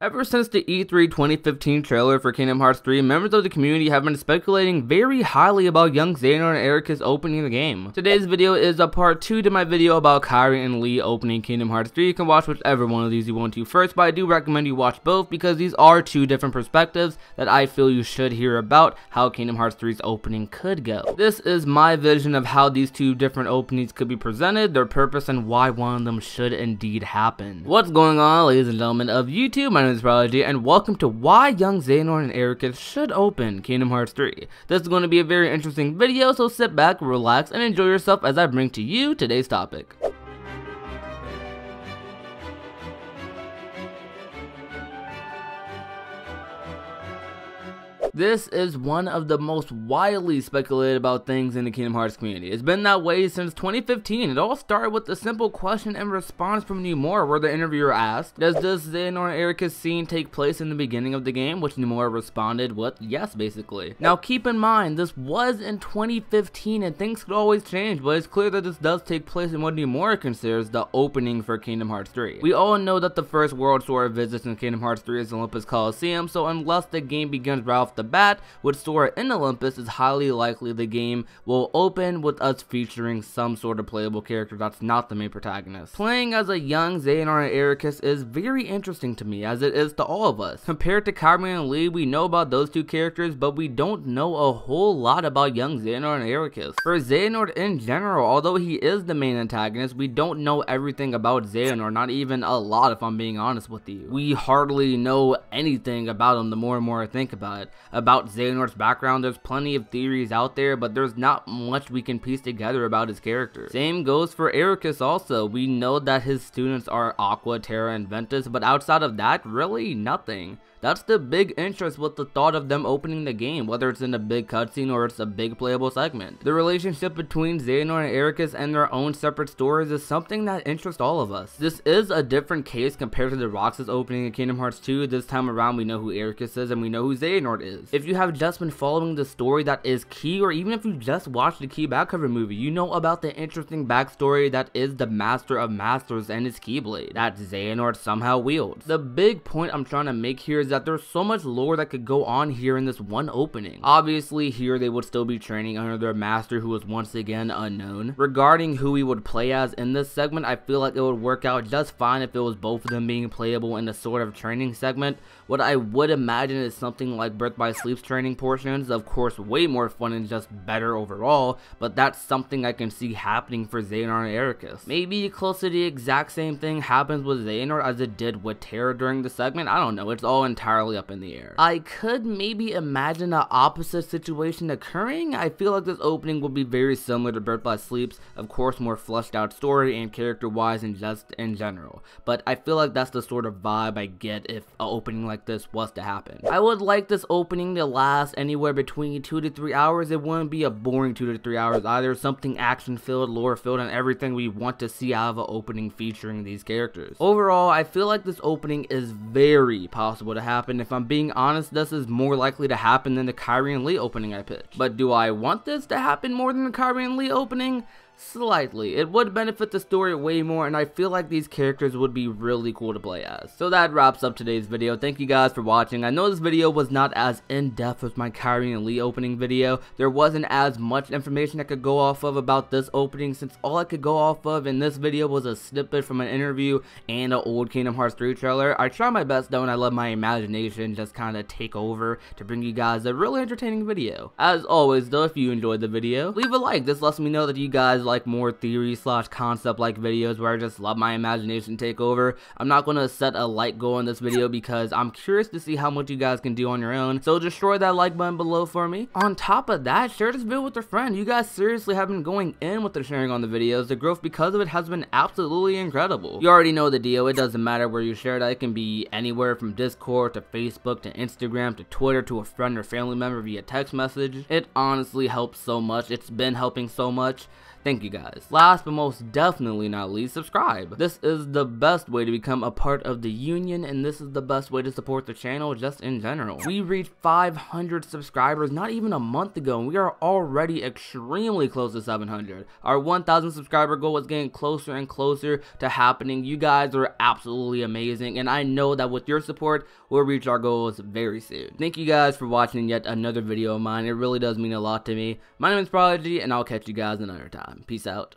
Ever since the E3 2015 trailer for Kingdom Hearts 3, members of the community have been speculating very highly about young Xehanort and Eraqus opening the game. Today's video is a part 2 to my video about Kairi and Lee opening Kingdom Hearts 3. You can watch whichever one of these you want to first, but I do recommend you watch both because these are two different perspectives that I feel you should hear about how Kingdom Hearts 3's opening could go. This is my vision of how these two different openings could be presented, their purpose, and why one of them should indeed happen. What's going on, ladies and gentlemen of YouTube? My name is Prodigy, and welcome to why young Xehanort and Eraqus should open Kingdom Hearts 3. This is going to be a very interesting video, so sit back, relax, and enjoy yourself as I bring to you today's topic. This is one of the most widely speculated about things in the Kingdom Hearts community. It's been that way since 2015. It all started with a simple question and response from Nomura, where the interviewer asked, does this Xehanort and Eraqus scene take place in the beginning of the game? Which Nomura responded with, yes, basically. Now keep in mind, this was in 2015 and things could always change, but it's clear that this does take place in what Nomura considers the opening for Kingdom Hearts 3. We all know that the first world Sora visits in Kingdom Hearts 3 is Olympus Coliseum, so unless the game begins right off the bat with Sora in Olympus, it's highly likely the game will open with us featuring some sort of playable character that's not the main protagonist. Playing as a young Xehanort and Eraqus is very interesting to me, as it is to all of us. Compared to Kairi and Lee, we know about those two characters, but we don't know a whole lot about young Xehanort and Eraqus. For Xehanort in general, although he is the main antagonist, we don't know everything about Xehanort, not even a lot if I'm being honest with you. We hardly know anything about him the more and more I think about it. About Xehanort's background, there's plenty of theories out there, but there's not much we can piece together about his character. Same goes for Eraqus also. We know that his students are Aqua, Terra, and Ventus, but outside of that, really nothing. That's the big interest with the thought of them opening the game, whether it's in a big cutscene or it's a big playable segment. The relationship between Xehanort and Eraqus and their own separate stories is something that interests all of us. This is a different case compared to the Roxas opening in Kingdom Hearts 2. This time around we know who Eraqus is and we know who Xehanort is. If you have just been following the story that is Key, or even if you just watched the Key back cover movie, you know about the interesting backstory that is the Master of Masters and his Keyblade that Xehanort somehow wields. The big point I'm trying to make here is that there's so much lore that could go on here in this one opening. Obviously here they would still be training under their master, who is once again unknown. Regarding who we would play as in this segment, I feel like it would work out just fine if it was both of them being playable in a sort of training segment. What I would imagine is something like Birth by Sleep's training portions, of course way more fun and just better overall, but that's something I can see happening for Xehanort and Eraqus. Maybe close to the exact same thing happens with Xehanort as it did with Terra during the segment. I don't know, it's all entirely up in the air. I could maybe imagine an opposite situation occurring. I feel like this opening will be very similar to Birth by Sleep's, of course more fleshed out story and character wise and just in general, but I feel like that's the sort of vibe I get if an opening like this was to happen. I would like this opening to last anywhere between 2 to 3 hours. It wouldn't be a boring 2 to 3 hours either. Something action filled, lore filled, and everything we want to see out of an opening featuring these characters. Overall, I feel like this opening is very possible to happen. If I'm being honest, this is more likely to happen than the Kairi and Lee opening I pitched. But do I want this to happen more than the Kairi and Lee opening? Slightly. It would benefit the story way more, and I feel like these characters would be really cool to play as. So that wraps up today's video. Thank you guys for watching. I know this video was not as in-depth as my Kairi and Lee opening video. There wasn't as much information I could go off of about this opening, since all I could go off of in this video was a snippet from an interview and an old Kingdom Hearts 3 trailer. I try my best though, and I let my imagination just kind of take over to bring you guys a really entertaining video. As always though, if you enjoyed the video, leave a like. This lets me know that you guys like more theory slash concept like videos where I just let my imagination take over. I'm not going to set a like goal in this video because I'm curious to see how much you guys can do on your own, so destroy that like button below for me. On top of that, share this video with a friend. You guys seriously have been going in with the sharing on the videos. The growth because of it has been absolutely incredible. You already know the deal. It doesn't matter where you share it. It can be anywhere from Discord to Facebook to Instagram to Twitter to a friend or family member via text message. It honestly helps so much. It's been helping so much. Thank you guys. Last but most definitely not least, subscribe. This is the best way to become a part of the union, and this is the best way to support the channel just in general. We reached 500 subscribers not even a month ago, and we are already extremely close to 700. Our 1,000 subscriber goal is getting closer and closer to happening. You guys are absolutely amazing, and I know that with your support, we'll reach our goals very soon. Thank you guys for watching yet another video of mine. It really does mean a lot to me. My name is Prodigy, and I'll catch you guys another time. Peace out.